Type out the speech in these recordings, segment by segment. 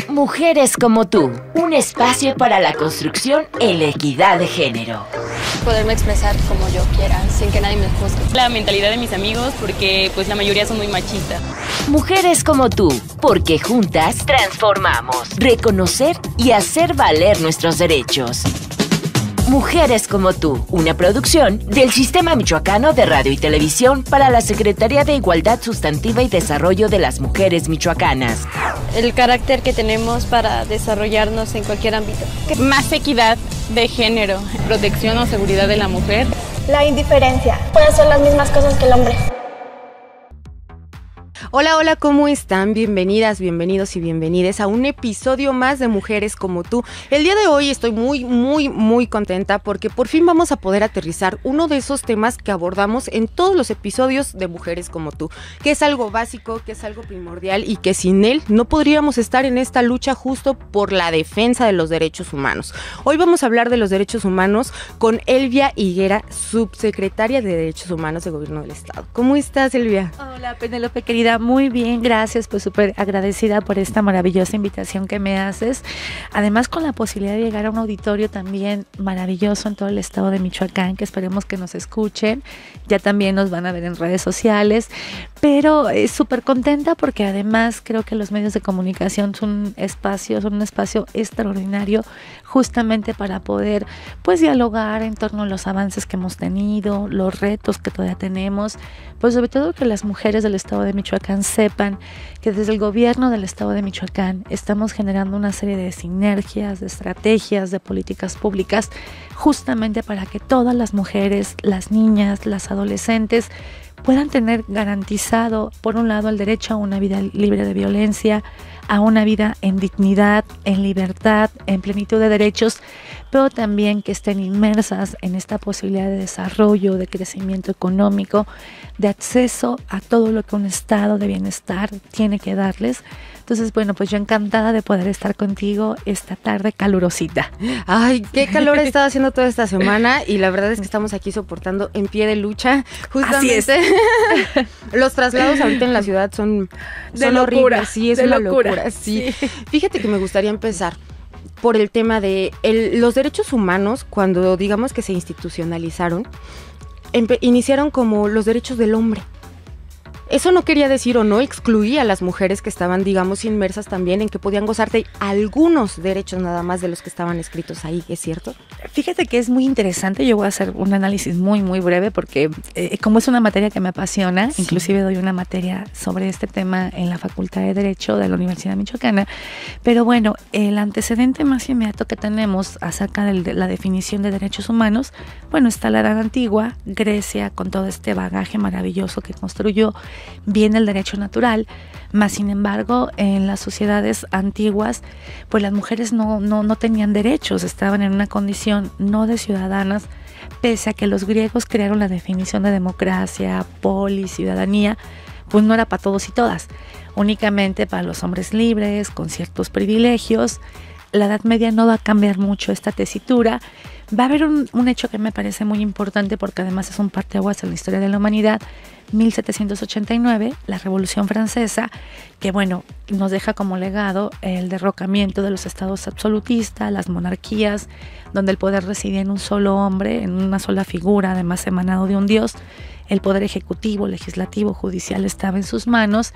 Mujeres como tú, un espacio para la construcción en la equidad de género. Poderme expresar como yo quiera, sin que nadie me juzgue. La mentalidad de mis amigos, porque pues la mayoría son muy machistas. Mujeres como tú, porque juntas transformamos, reconocer y hacer valer nuestros derechos. Mujeres como tú, una producción del Sistema Michoacano de Radio y Televisión para la Secretaría de Igualdad Sustantiva y Desarrollo de las Mujeres Michoacanas. El carácter que tenemos para desarrollarnos en cualquier ámbito. Más equidad de género, protección o seguridad de la mujer. La indiferencia. Puede hacer las mismas cosas que el hombre. Hola, hola, ¿cómo están? Bienvenidas, bienvenidos y bienvenides a un episodio más de Mujeres como tú. El día de hoy estoy muy contenta porque por fin vamos a poder aterrizar uno de esos temas que abordamos en todos los episodios de Mujeres como tú, que es algo básico, que es algo primordial y que sin él no podríamos estar en esta lucha justo por la defensa de los derechos humanos. Hoy vamos a hablar de los derechos humanos con Elvia Higuera, subsecretaria de Derechos Humanos del Gobierno del Estado. ¿Cómo estás, Elvia? Hola, Penélope, querida. Muy bien, gracias, pues súper agradecida por esta maravillosa invitación que me haces. Además, con la posibilidad de llegar a un auditorio también maravilloso en todo el estado de Michoacán, que esperemos que nos escuchen. Ya también nos van a ver en redes sociales, pero súper contenta porque además creo que los medios de comunicación son un espacio extraordinario justamente para poder pues dialogar en torno a los avances que hemos tenido, los retos que todavía tenemos, pues sobre todo que las mujeres del estado de Michoacán sepan que desde el gobierno del estado de Michoacán estamos generando una serie de sinergias, de estrategias, de políticas públicas justamente para que todas las mujeres, las niñas, las adolescentes puedan tener garantizado, por un lado, el derecho a una vida libre de violencia, a una vida en dignidad, en libertad, en plenitud de derechos, pero también que estén inmersas en esta posibilidad de desarrollo, de crecimiento económico, de acceso a todo lo que un estado de bienestar tiene que darles. Entonces, bueno, pues yo encantada de poder estar contigo esta tarde calurosita. Ay, qué calor ha estado haciendo toda esta semana y la verdad es que estamos aquí soportando en pie de lucha. Justamente. Así es. Los traslados ahorita en la ciudad son horribles. Sí, es una locura. Sí. Fíjate que me gustaría empezar por el tema de los derechos humanos, cuando digamos que se institucionalizaron, iniciaron como los derechos del hombre. Eso no quería decir o no excluía a las mujeres que estaban, digamos, inmersas también en que podían gozar de algunos derechos nada más de los que estaban escritos ahí, ¿es cierto? Fíjate que es muy interesante, yo voy a hacer un análisis muy breve porque como es una materia que me apasiona, sí. Inclusive doy una materia sobre este tema en la Facultad de Derecho de la Universidad Michoacana, pero bueno, el antecedente más inmediato que tenemos acerca de la definición de derechos humanos, bueno, está la Edad Antigua, Grecia, con todo este bagaje maravilloso que construyó, viene el derecho natural, más sin embargo en las sociedades antiguas pues las mujeres no tenían derechos, estaban en una condición no de ciudadanas, pese a que los griegos crearon la definición de democracia, polis, ciudadanía, pues no era para todos y todas, únicamente para los hombres libres, con ciertos privilegios. La Edad Media no va a cambiar mucho esta tesitura. Va a haber un hecho que me parece muy importante porque además es un parteaguas en la historia de la humanidad. 1789, la Revolución Francesa, que bueno, nos deja como legado el derrocamiento de los estados absolutistas, las monarquías, donde el poder residía en un solo hombre, en una sola figura, además emanado de un dios. El poder ejecutivo, legislativo, judicial estaba en sus manos.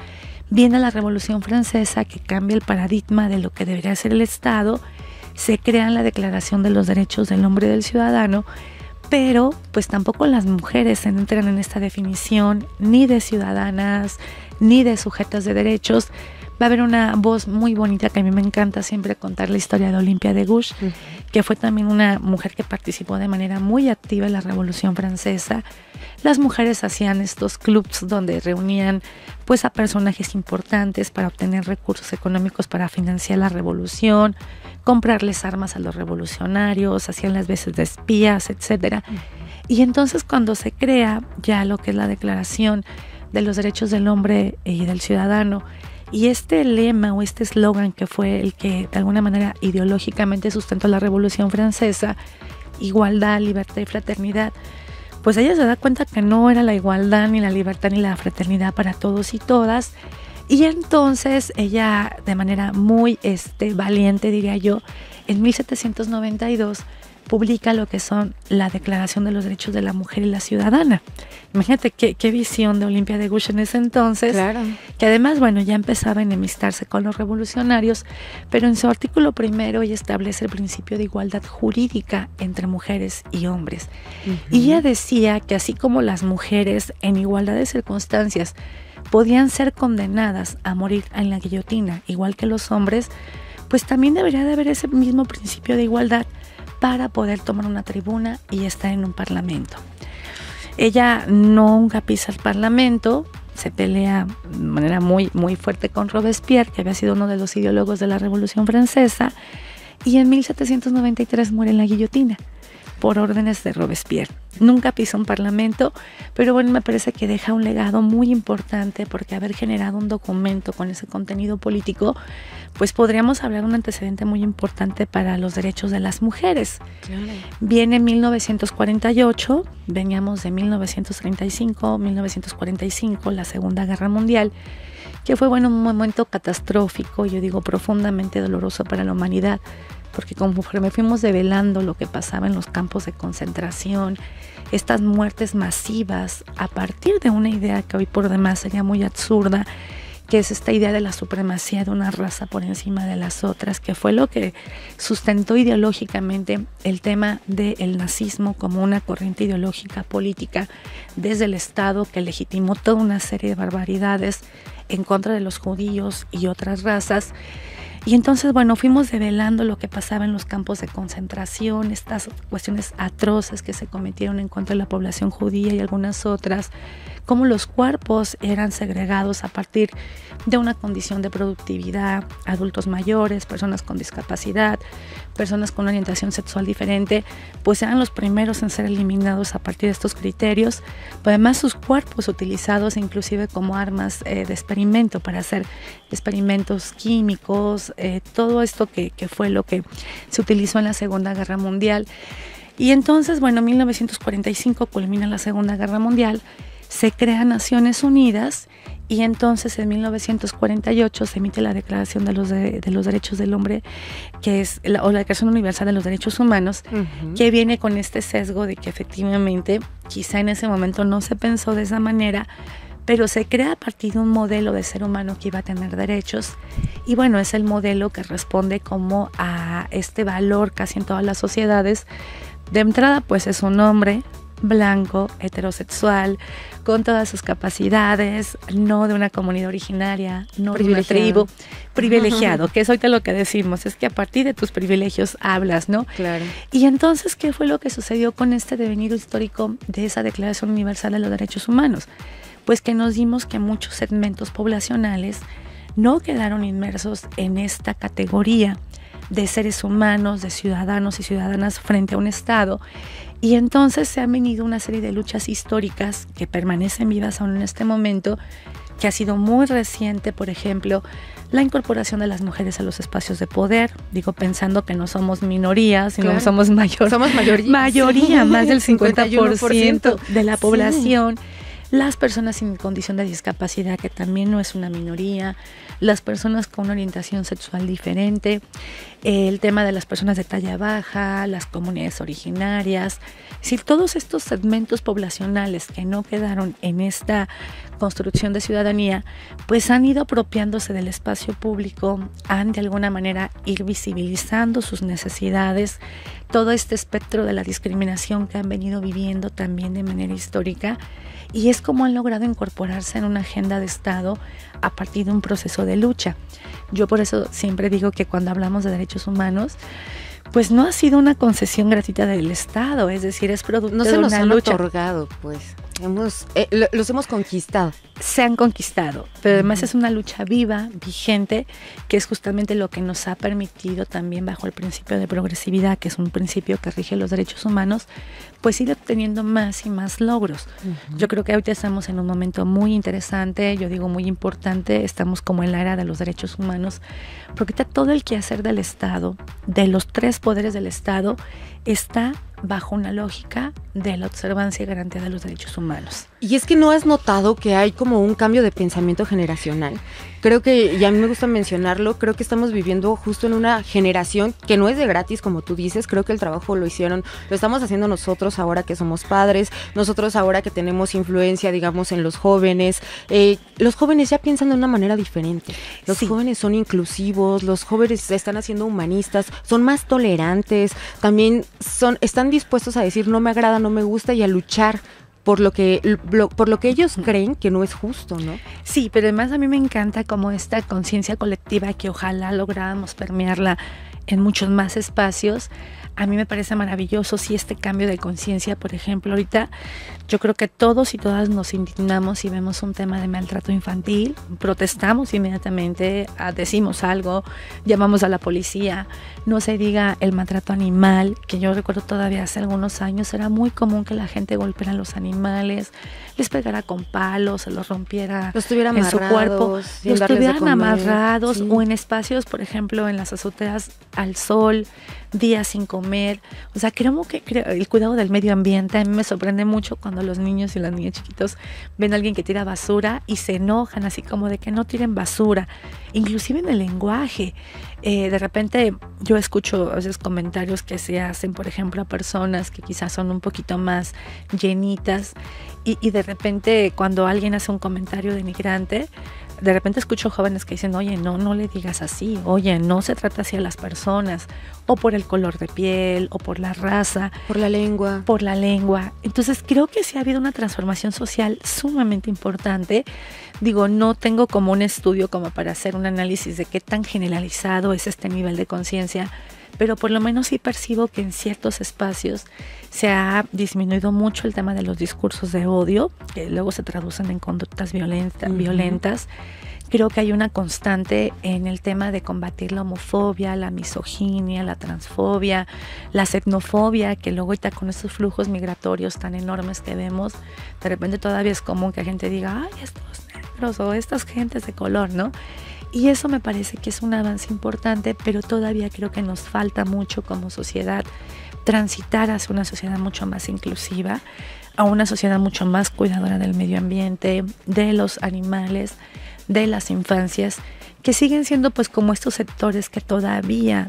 Viene la Revolución Francesa que cambia el paradigma de lo que debería ser el Estado. Se crea la Declaración de los Derechos del Hombre y del Ciudadano, pero pues tampoco las mujeres entran en esta definición ni de ciudadanas ni de sujetas de derechos. Va a haber una voz muy bonita que a mí me encanta siempre contar la historia de Olympia de Gouges, que fue también una mujer que participó de manera muy activa en la Revolución Francesa. Las mujeres hacían estos clubs donde reunían pues a personajes importantes para obtener recursos económicos para financiar la revolución, comprarles armas a los revolucionarios, hacían las veces de espías, etcétera. Y entonces cuando se crea ya lo que es la Declaración de los Derechos del Hombre y del Ciudadano, y este lema o este eslogan que fue el que de alguna manera ideológicamente sustentó la Revolución Francesa, igualdad, libertad y fraternidad, pues ella se da cuenta que no era la igualdad, ni la libertad, ni la fraternidad para todos y todas, Y entonces ella, de manera muy valiente, diría yo, en 1792 publica lo que son la Declaración de los Derechos de la Mujer y la Ciudadana. Imagínate qué visión de Olimpia de Gouges en ese entonces, claro. Que además, bueno, ya empezaba a enemistarse con los revolucionarios, pero en su artículo primero ella establece el principio de igualdad jurídica entre mujeres y hombres. Y ella decía que así como las mujeres en igualdad de circunstancias podían ser condenadas a morir en la guillotina, igual que los hombres, pues también debería de haber ese mismo principio de igualdad para poder tomar una tribuna y estar en un parlamento. Ella nunca pisa el parlamento, se pelea de manera muy, muy fuerte con Robespierre, que había sido uno de los ideólogos de la Revolución Francesa, y en 1793 muere en la guillotina por órdenes de Robespierre. Nunca pisó un parlamento, pero bueno, me parece que deja un legado muy importante, porque haber generado un documento con ese contenido político, pues podríamos hablar de un antecedente muy importante para los derechos de las mujeres. Claro. Viene 1948, veníamos de 1935, 1945, la Segunda Guerra Mundial, que fue, bueno, un momento catastrófico, yo digo profundamente doloroso para la humanidad, porque conforme fuimos develando lo que pasaba en los campos de concentración, estas muertes masivas a partir de una idea que hoy por demás sería muy absurda, que es esta idea de la supremacía de una raza por encima de las otras, que fue lo que sustentó ideológicamente el tema del nazismo como una corriente ideológica política desde el Estado, que legitimó toda una serie de barbaridades en contra de los judíos y otras razas. Y entonces, bueno, fuimos develando lo que pasaba en los campos de concentración, estas cuestiones atroces que se cometieron en contra de la población judía y algunas otras, cómo los cuerpos eran segregados a partir de una condición de productividad, adultos mayores, personas con discapacidad, personas con una orientación sexual diferente, pues eran los primeros en ser eliminados a partir de estos criterios, pero además sus cuerpos utilizados inclusive como armas de experimento para hacer experimentos químicos, todo esto que fue lo que se utilizó en la Segunda Guerra Mundial. Y entonces, bueno, en 1945 culmina la Segunda Guerra Mundial, se crea Naciones Unidas y entonces en 1948 se emite la Declaración de los Derechos del Hombre, que es la Declaración Universal de los Derechos Humanos, que viene con este sesgo de que efectivamente quizá en ese momento no se pensó de esa manera, pero se crea a partir de un modelo de ser humano que iba a tener derechos, y bueno, es el modelo que responde como a este valor casi en todas las sociedades. De entrada, pues es un hombre blanco, heterosexual, con todas sus capacidades, no de una comunidad originaria, no de una tribu, privilegiado, que es ahorita lo que decimos, es que a partir de tus privilegios hablas, ¿no? Claro. Y entonces, ¿qué fue lo que sucedió con este devenido histórico de esa Declaración Universal de los Derechos Humanos? Pues que nos dimos que muchos segmentos poblacionales no quedaron inmersos en esta categoría de seres humanos, de ciudadanos y ciudadanas frente a un Estado. Y entonces se han venido una serie de luchas históricas que permanecen vivas aún en este momento, que ha sido muy reciente, por ejemplo, la incorporación de las mujeres a los espacios de poder, digo pensando que no somos minorías, sino claro, somos mayoría, sí, más del 50% de la población. Sí. Las personas en condición de discapacidad, que también no es una minoría, las personas con una orientación sexual diferente, el tema de las personas de talla baja, las comunidades originarias, es decir, todos estos segmentos poblacionales que no quedaron en esta construcción de ciudadanía, pues han ido apropiándose del espacio público, han de alguna manera ir visibilizando sus necesidades, todo este espectro de la discriminación que han venido viviendo también de manera histórica, y es como han logrado incorporarse en una agenda de Estado a partir de un proceso de lucha. Yo por eso siempre digo que cuando hablamos de derechos humanos, pues no ha sido una concesión gratuita del Estado, es decir, es producto de una lucha. No se nos han otorgado, pues. Los hemos conquistado. Se han conquistado, pero además es una lucha viva, vigente, que es justamente lo que nos ha permitido también bajo el principio de progresividad, que es un principio que rige los derechos humanos, pues ir obteniendo más y más logros. Yo creo que ahorita estamos en un momento muy interesante, yo digo muy importante, estamos como en la era de los derechos humanos, porque ahorita todo el quehacer del Estado, de los tres poderes del Estado, está bajo una lógica de la observancia y garantía de los derechos humanos. Y es que ¿no has notado que hay como un cambio de pensamiento generacional? Creo que, y a mí me gusta mencionarlo, creo que estamos viviendo justo en una generación que no es de gratis, como tú dices. Creo que el trabajo lo estamos haciendo nosotros ahora que somos padres, nosotros ahora que tenemos influencia, digamos, en los jóvenes. Los jóvenes ya piensan de una manera diferente. Los jóvenes son inclusivos, los jóvenes se están haciendo humanistas, son más tolerantes, también están dispuestos a decir no me agrada, no me gusta y a luchar por lo que ellos creen que no es justo, ¿no? Sí, pero además a mí me encanta como esta conciencia colectiva que ojalá lográramos permearla en muchos más espacios. A mí me parece maravilloso este cambio de conciencia. Por ejemplo, ahorita yo creo que todos y todas nos indignamos si vemos un tema de maltrato infantil, protestamos inmediatamente, decimos algo, llamamos a la policía. No se diga el maltrato animal, que yo recuerdo todavía hace algunos años era muy común que la gente golpeara a los animales, les pegara con palos, se los rompiera en su cuerpo, los tuvieran amarrados, o en espacios, por ejemplo, en las azoteas al sol, días sin comer. O sea, creo el cuidado del medio ambiente. A mí me sorprende mucho cuando los niños y las niñas chiquitos ven a alguien que tira basura y se enojan, así como de que no tiren basura, inclusive en el lenguaje. De repente yo escucho a veces comentarios que se hacen, por ejemplo, a personas que quizás son un poquito más llenitas, y de repente cuando alguien hace un comentario denigrante, de repente escucho jóvenes que dicen, oye, no le digas así, oye, no se trata así a las personas, o por el color de piel, o por la raza. Por la lengua. Por la lengua. Entonces creo que sí ha habido una transformación social sumamente importante. Digo, no tengo como un estudio como para hacer un análisis de qué tan generalizado es este nivel de conciencia, pero por lo menos sí percibo que en ciertos espacios se ha disminuido mucho el tema de los discursos de odio, que luego se traducen en conductas violentas. Creo que hay una constante en el tema de combatir la homofobia, la misoginia, la transfobia, la xenofobia, que luego ahorita con estos flujos migratorios tan enormes que vemos, de repente todavía es común que la gente diga, ay, estos negros o estas gentes de color, ¿no? Y eso me parece que es un avance importante, pero todavía creo que nos falta mucho como sociedad transitar hacia una sociedad mucho más inclusiva, a una sociedad mucho más cuidadora del medio ambiente, de los animales, de las infancias, que siguen siendo pues como estos sectores que todavía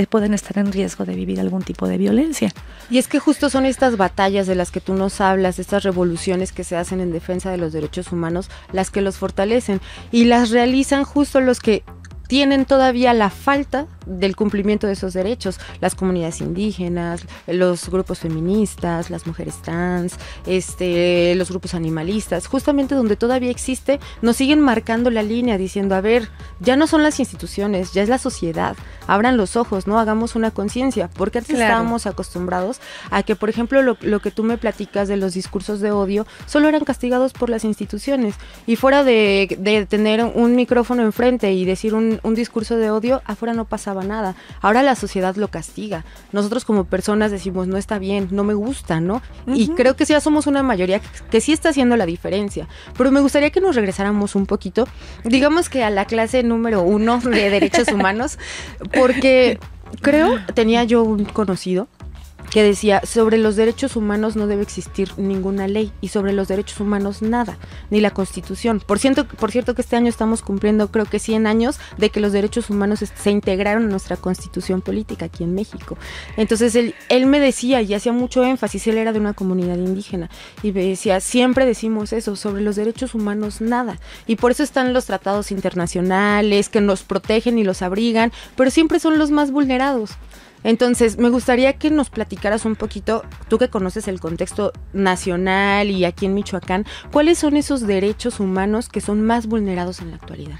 pueden estar en riesgo de vivir algún tipo de violencia. Y es que justo son estas batallas de las que tú nos hablas, estas revoluciones que se hacen en defensa de los derechos humanos, las que los fortalecen y las realizan justo los que tienen todavía la falta del cumplimiento de esos derechos, las comunidades indígenas, los grupos feministas, las mujeres trans, los grupos animalistas, justamente donde todavía existe, nos siguen marcando la línea diciendo, a ver, ya no son las instituciones, ya es la sociedad, abran los ojos, ¿no? Hagamos una conciencia, porque antes estábamos acostumbrados a que, por ejemplo, lo que tú me platicas de los discursos de odio, solo eran castigados por las instituciones, y fuera de tener un micrófono enfrente y decir un discurso de odio, afuera no pasaba nada. Ahora la sociedad lo castiga. Nosotros como personas decimos, no está bien, no me gusta, ¿no? Uh-huh. Y creo que ya somos una mayoría que sí está haciendo la diferencia. Pero me gustaría que nos regresáramos un poquito, digamos que a la clase número 1 de Derechos Humanos, porque tenía yo un conocido que decía, sobre los derechos humanos no debe existir ninguna ley y sobre los derechos humanos nada, ni la Constitución. Por cierto que este año estamos cumpliendo creo que 100 años de que los derechos humanos se integraron en nuestra Constitución política aquí en México. Entonces él me decía, y hacía mucho énfasis, él era de una comunidad indígena, y me decía, siempre decimos eso, sobre los derechos humanos nada. Y por eso están los tratados internacionales que nos protegen y los abrigan, pero siempre son los más vulnerados. Entonces, me gustaría que nos platicaras un poquito, tú que conoces el contexto nacional y aquí en Michoacán, ¿cuáles son esos derechos humanos que son más vulnerados en la actualidad?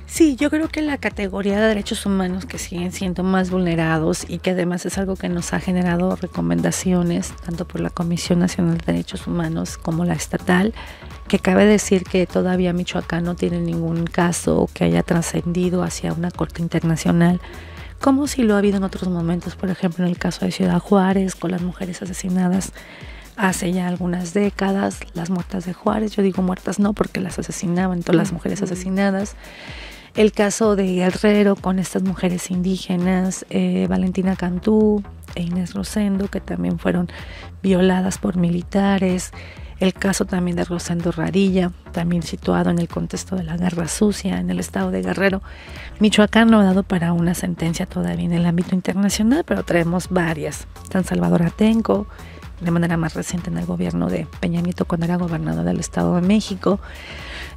Sí, yo creo que la categoría de derechos humanos que siguen siendo más vulnerados y que además es algo que nos ha generado recomendaciones, tanto por la Comisión Nacional de Derechos Humanos como la estatal, que cabe decir que todavía Michoacán no tiene ningún caso que haya trascendido hacia una corte internacional, como si lo ha habido en otros momentos, por ejemplo en el caso de Ciudad Juárez, con las mujeres asesinadas hace ya algunas décadas, las muertas de Juárez, yo digo muertas no porque las asesinaban, todas las mujeres asesinadas, el caso de Guerrero con estas mujeres indígenas, Valentina Cantú e Inés Rosendo, que también fueron violadas por militares, El caso también de Rosendo Radilla, también situado en el contexto de la Guerra Sucia en el estado de Guerrero. Michoacán no ha dado para una sentencia todavía en el ámbito internacional, pero traemos varias. San Salvador Atenco, de manera más reciente en el gobierno de Peña Nieto cuando era gobernador del Estado de México.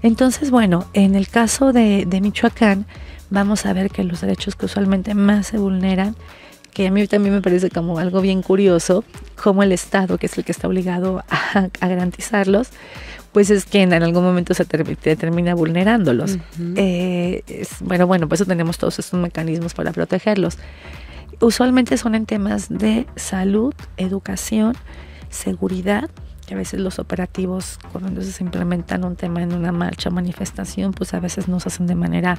Entonces, bueno, en el caso de Michoacán, vamos a ver que los derechos que usualmente más se vulneran, que a mí también me parece como algo bien curioso, como el Estado, que es el que está obligado a garantizarlos, pues es que en algún momento se termina vulnerándolos. Bueno, por eso tenemos todos estos mecanismos para protegerlos. Usualmente son en temas de salud, educación, seguridad, que a veces los operativos, cuando se implementan un tema en una marcha o manifestación, pues a veces no se hacen de manera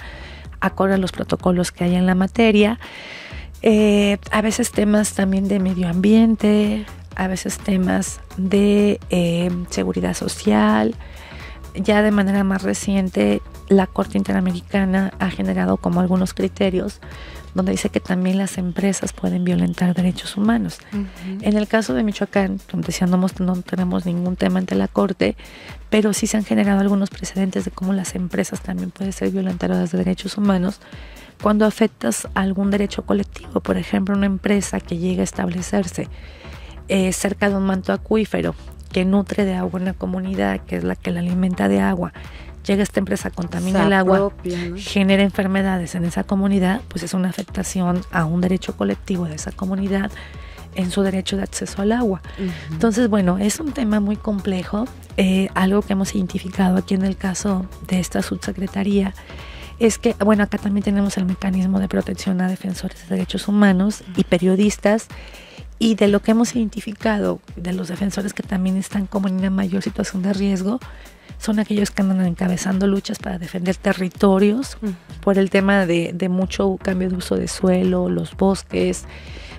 acorde a los protocolos que hay en la materia. A veces temas también de medio ambiente, a veces temas de seguridad social. Ya de manera más reciente, la Corte Interamericana ha generado como algunos criterios donde dice que también las empresas pueden violentar derechos humanos. En el caso de Michoacán, donde decía, no tenemos ningún tema ante la Corte, pero sí se han generado algunos precedentes de cómo las empresas también pueden ser violentadoras de derechos humanos cuando afectas algún derecho colectivo. Por ejemplo, una empresa que llega a establecerse cerca de un manto acuífero que nutre de agua una comunidad, que es la que la alimenta de agua, llega esta empresa, contamina el agua, ¿no? Genera enfermedades en esa comunidad, pues es una afectación a un derecho colectivo de esa comunidad en su derecho de acceso al agua. Entonces, bueno, es un tema muy complejo. Algo que hemos identificado aquí en el caso de esta subsecretaría es que, bueno, acá también tenemos el mecanismo de protección a defensores de derechos humanos y periodistas, y de lo que hemos identificado de los defensores que también están como en una mayor situación de riesgo, son aquellos que andan encabezando luchas para defender territorios por el tema de mucho cambio de uso de suelo, los bosques,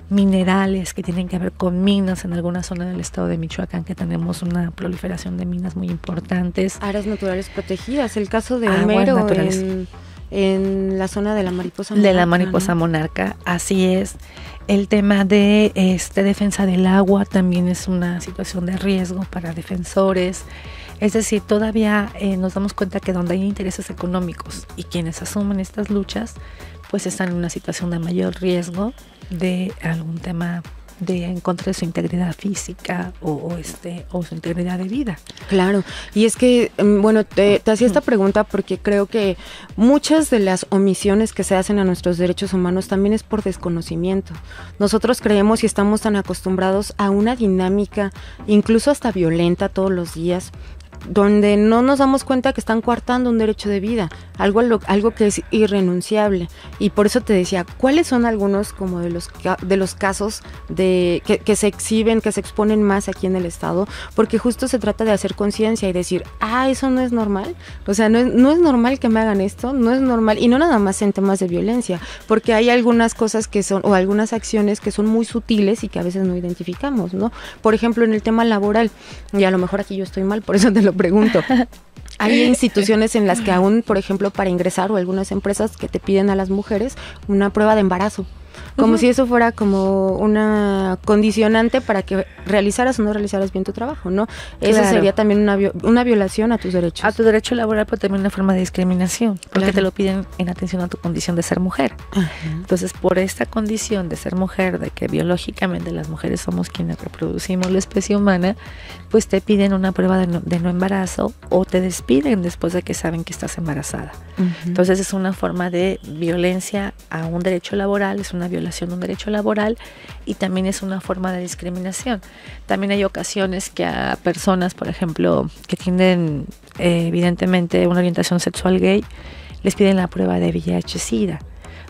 minerales que tienen que ver con minas en alguna zona del estado de Michoacán, que tenemos una proliferación de minas muy importantes. Áreas naturales protegidas, el caso de Homero en la zona de la mariposa monarca. De la mariposa monarca, así es. El tema de defensa del agua también es una situación de riesgo para defensores. Es decir, todavía nos damos cuenta que donde hay intereses económicos y quienes asumen estas luchas, pues están en una situación de mayor riesgo de algún tema de en contra de su integridad física o su integridad de vida. Claro, y es que, bueno, te hacía esta pregunta porque creo que muchas de las omisiones que se hacen a nuestros derechos humanos también es por desconocimiento. Nosotros creemos y estamos tan acostumbrados a una dinámica, incluso hasta violenta todos los días, donde no nos damos cuenta que están coartando un derecho de vida, algo que es irrenunciable. Y por eso te decía, ¿cuáles son algunos como de los casos que se exhiben, que se exponen más aquí en el estado? Porque justo se trata de hacer conciencia y decir, eso no es normal, o sea, no es normal que me hagan esto, no es normal, y no nada más en temas de violencia, porque hay algunas cosas que son, o algunas acciones que son muy sutiles y que a veces no identificamos, ¿no? Por ejemplo, en el tema laboral, y a lo mejor aquí yo estoy mal, por eso te lo pregunto. Hay instituciones en las que aún, por ejemplo, para ingresar, o algunas empresas que te piden a las mujeres una prueba de embarazo, como si eso fuera como una condicionante para que realizaras o no realizaras bien tu trabajo, ¿no? Eso sería también una violación a tus derechos. A tu derecho laboral, pero también una forma de discriminación, porque te lo piden en atención a tu condición de ser mujer. Entonces, por esta condición de ser mujer, de que biológicamente las mujeres somos quienes reproducimos la especie humana, pues te piden una prueba de no embarazo, o te despiden después de que saben que estás embarazada. Entonces, es una forma de violencia a un derecho laboral, es una violación de un derecho laboral, y también es una forma de discriminación. También hay ocasiones que a personas, por ejemplo, que tienen evidentemente una orientación sexual gay, les piden la prueba de VIH-Sida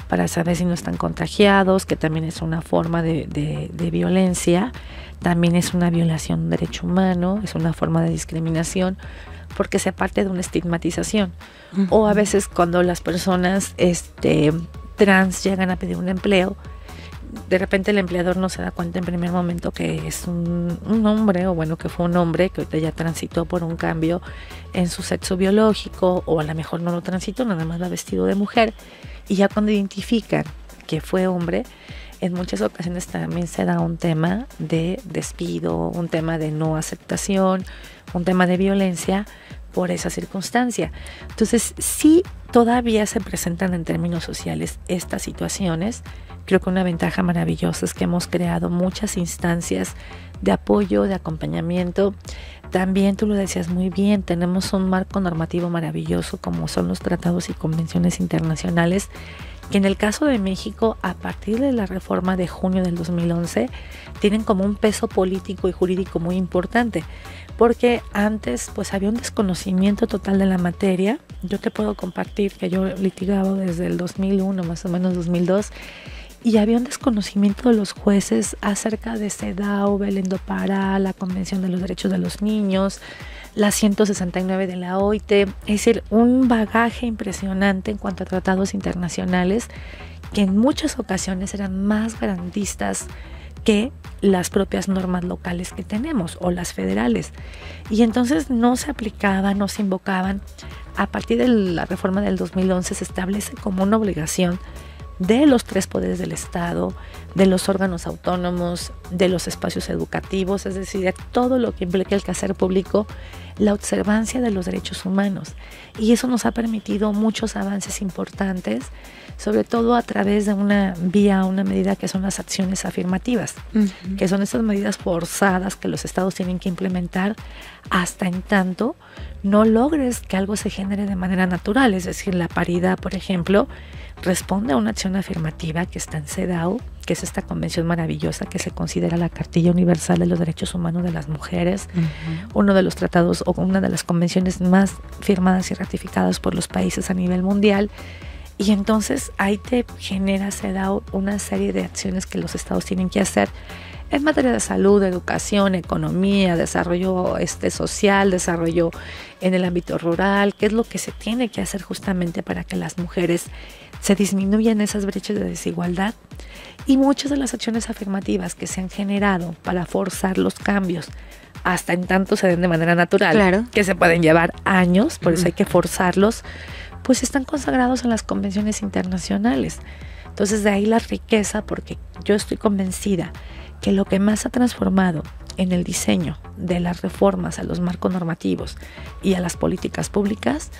para saber si no están contagiados, que también es una forma de violencia, también es una violación de un derecho humano, es una forma de discriminación, porque se parte de una estigmatización. O a veces cuando las personas trans llegan a pedir un empleo, de repente el empleador no se da cuenta en primer momento que es un hombre, o bueno, que fue un hombre que ahorita ya transitó por un cambio en su sexo biológico, o a lo mejor no lo transitó, nada más va vestido de mujer, y ya cuando identifican que fue hombre, en muchas ocasiones también se da un tema de despido, un tema de no aceptación, un tema de violencia por esa circunstancia. Entonces, sí todavía se presentan en términos sociales estas situaciones. Creo que una ventaja maravillosa es que hemos creado muchas instancias de apoyo, de acompañamiento. También tú lo decías muy bien, tenemos un marco normativo maravilloso como son los tratados y convenciones internacionales, que en el caso de México, a partir de la reforma de junio del 2011, tienen como un peso político y jurídico muy importante, porque antes pues había un desconocimiento total de la materia. Yo te puedo compartir que yo litigaba desde el 2001, más o menos 2002, y había un desconocimiento de los jueces acerca de CEDAW, Belén do Pará, la Convención de los Derechos de los Niños, la 169 de la OIT, es decir, un bagaje impresionante en cuanto a tratados internacionales que en muchas ocasiones eran más garantistas que las propias normas locales que tenemos o las federales. Y entonces no se aplicaban, no se invocaban. A partir de la reforma del 2011 se establece como una obligación de los 3 poderes del Estado, de los órganos autónomos, de los espacios educativos, es decir, de todo lo que implica el quehacer público, la observancia de los derechos humanos. Y eso nos ha permitido muchos avances importantes, sobre todo a través de una medida que son las acciones afirmativas, que son estas medidas forzadas que los estados tienen que implementar hasta en tanto no logres que algo se genere de manera natural. Es decir, la paridad, por ejemplo, responde a una acción afirmativa que está en CEDAW, que es esta convención maravillosa que se considera la Cartilla Universal de los Derechos Humanos de las Mujeres, uno de los tratados o una de las convenciones más firmadas y ratificadas por los países a nivel mundial. Y entonces ahí te genera CEDAW una serie de acciones que los estados tienen que hacer en materia de salud, educación, economía, desarrollo social, desarrollo en el ámbito rural, qué es lo que se tiene que hacer justamente para que las mujeres se disminuyan esas brechas de desigualdad. Y muchas de las acciones afirmativas que se han generado para forzar los cambios hasta en tanto se den de manera natural, claro, que se pueden llevar años, por eso hay que forzarlos, pues están consagrados en las convenciones internacionales. Entonces de ahí la riqueza, porque yo estoy convencida que lo que más ha transformado en el diseño de las reformas a los marcos normativos y a las políticas públicas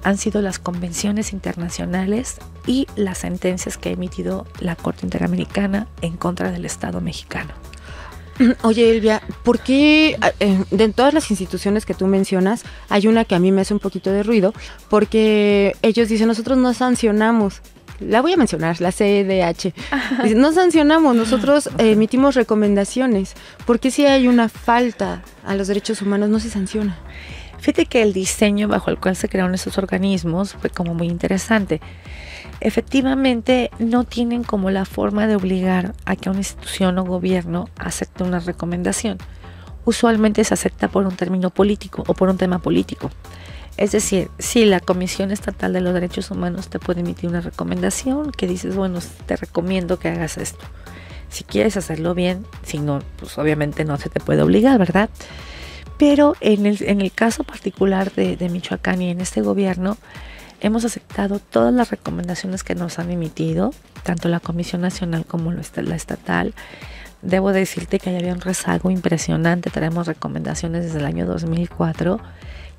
han sido las convenciones internacionales y las sentencias que ha emitido la Corte Interamericana en contra del Estado mexicano. Oye, Elvia, ¿por qué de todas las instituciones que tú mencionas hay una que a mí me hace un poquito de ruido? Porque ellos dicen, nosotros no sancionamos. La voy a mencionar, la CEDH. Dice, no sancionamos, nosotros emitimos recomendaciones. ¿Por qué si hay una falta a los derechos humanos no se sanciona? Fíjate que el diseño bajo el cual se crearon esos organismos fue como muy interesante. Efectivamente, no tienen como la forma de obligar a que una institución o gobierno acepte una recomendación. Usualmente se acepta por un término político o por un tema político. Es decir, si la Comisión Estatal de los Derechos Humanos te puede emitir una recomendación que dices, bueno, te recomiendo que hagas esto. Si quieres hacerlo bien, si no, pues obviamente no se te puede obligar, ¿verdad? Pero en el caso particular de Michoacán y en este gobierno, hemos aceptado todas las recomendaciones que nos han emitido, tanto la Comisión Nacional como la estatal. Debo decirte que había un rezago impresionante, traemos recomendaciones desde el año 2004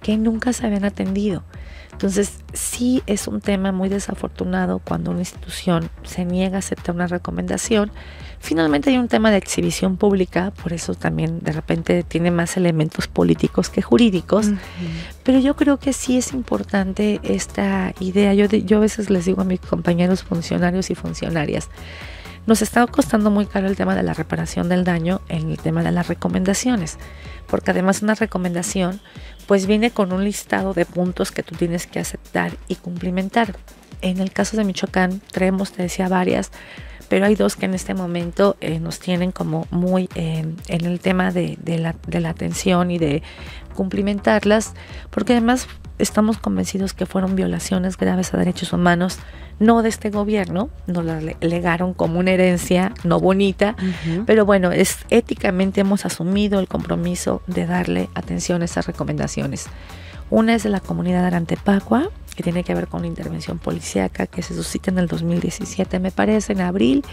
que nunca se habían atendido. Entonces, sí es un tema muy desafortunado cuando una institución se niega a aceptar una recomendación. Finalmente hay un tema de exhibición pública, por eso también de repente tiene más elementos políticos que jurídicos, pero yo creo que sí es importante esta idea. Yo a veces les digo a mis compañeros funcionarios y funcionarias, nos está costando muy caro el tema de la reparación del daño en el tema de las recomendaciones, porque además una recomendación pues viene con un listado de puntos que tú tienes que aceptar y cumplimentar. En el caso de Michoacán traemos, te decía, varias, pero hay 2 que en este momento nos tienen como muy en el tema de la atención y de cumplimentarlas, porque además estamos convencidos que fueron violaciones graves a derechos humanos, no de este gobierno, nos la legaron como una herencia no bonita, pero bueno, éticamente hemos asumido el compromiso de darle atención a esas recomendaciones. Una es de la comunidad Arantepacua, que tiene que ver con la intervención policíaca que se suscita en el 2017, me parece, en abril.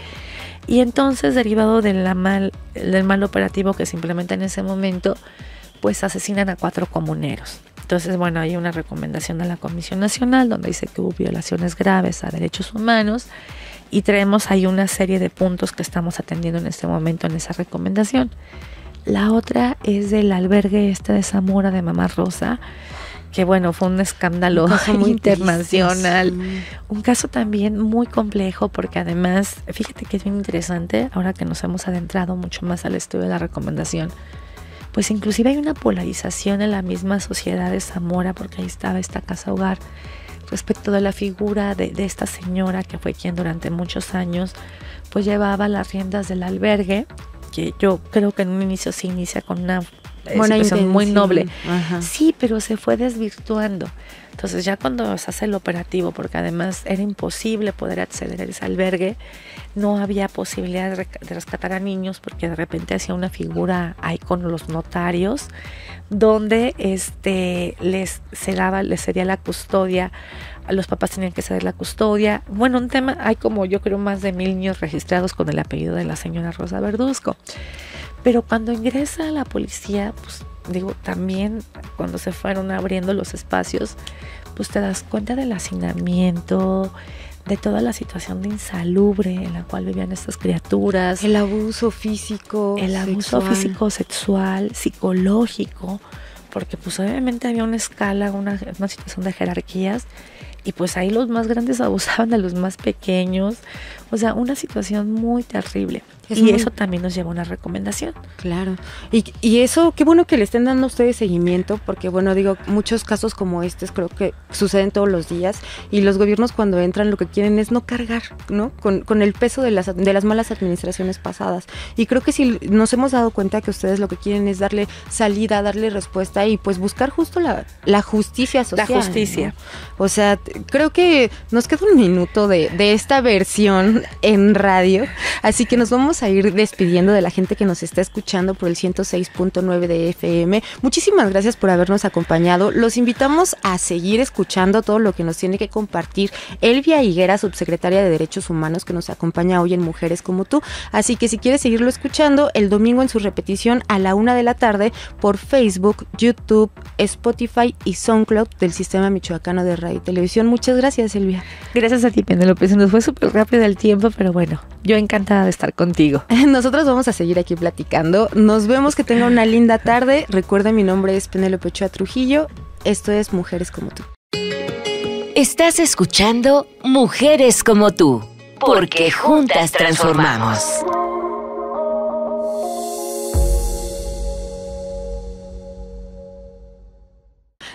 Y entonces, derivado del mal operativo que se implementa en ese momento, pues asesinan a 4 comuneros. Entonces, bueno, hay una recomendación de la Comisión Nacional donde dice que hubo violaciones graves a derechos humanos y traemos ahí una serie de puntos que estamos atendiendo en este momento en esa recomendación. La otra es del albergue de Zamora de Mamá Rosa, que bueno, fue un escándalo muy internacional, un caso también muy complejo, porque además, fíjate que es bien interesante, ahora que nos hemos adentrado mucho más al estudio de la recomendación, pues inclusive hay una polarización en la misma sociedad de Zamora, porque ahí estaba esta casa hogar, respecto de la figura de esta señora que fue quien durante muchos años pues llevaba las riendas del albergue, que yo creo que en un inicio se inicia con una situación muy noble. Ajá. Sí, pero se fue desvirtuando. Entonces ya cuando se hace el operativo, porque además era imposible poder acceder a ese albergue, no había posibilidad de rescatar a niños, porque de repente hacía una figura ahí con los notarios, donde les cedía la custodia, los papás tenían que ceder la custodia. Bueno, un tema, hay como yo creo más de 1000 niños registrados con el apellido de la señora Rosa Verduzco. Pero cuando ingresa la policía, pues digo, también cuando se fueron abriendo los espacios, pues te das cuenta del hacinamiento, de toda la situación de insalubre en la cual vivían estas criaturas. El abuso físico, sexual, psicológico, porque pues obviamente había una escala, una situación de jerarquías, y pues ahí los más grandes abusaban de los más pequeños, o sea, una situación muy terrible. Eso también nos lleva a una recomendación. Claro. Y eso, qué bueno que le estén dando a ustedes seguimiento, porque bueno, digo, muchos casos como estos creo que suceden todos los días, y los gobiernos cuando entran lo que quieren es no cargar, ¿no? Con el peso de las malas administraciones pasadas. Y creo que si nos hemos dado cuenta que ustedes lo que quieren es darle salida, darle respuesta y pues buscar justo la justicia social. La justicia. ¿No? O sea, creo que nos queda un minuto de esta versión en radio, así que nos vamos a ir despidiendo de la gente que nos está escuchando por el 106.9 de FM. Muchísimas gracias por habernos acompañado. Los invitamos a seguir escuchando todo lo que nos tiene que compartir Elvia Higuera, subsecretaria de Derechos Humanos, que nos acompaña hoy en Mujeres como Tú. Así que si quieres seguirlo escuchando, el domingo en su repetición a la 1 de la tarde por Facebook, YouTube, Spotify y SoundCloud del Sistema Michoacano de Radio y Televisión. Muchas gracias, Elvia. Gracias a ti, Penélope. Se nos fue súper rápido el tiempo, pero bueno, yo encantada de estar contigo. Nosotros vamos a seguir aquí platicando. Nos vemos, que tenga una linda tarde. Recuerda, mi nombre es Penélope Ochoa Trujillo. Esto es Mujeres como Tú. Estás escuchando Mujeres como Tú, porque juntas transformamos.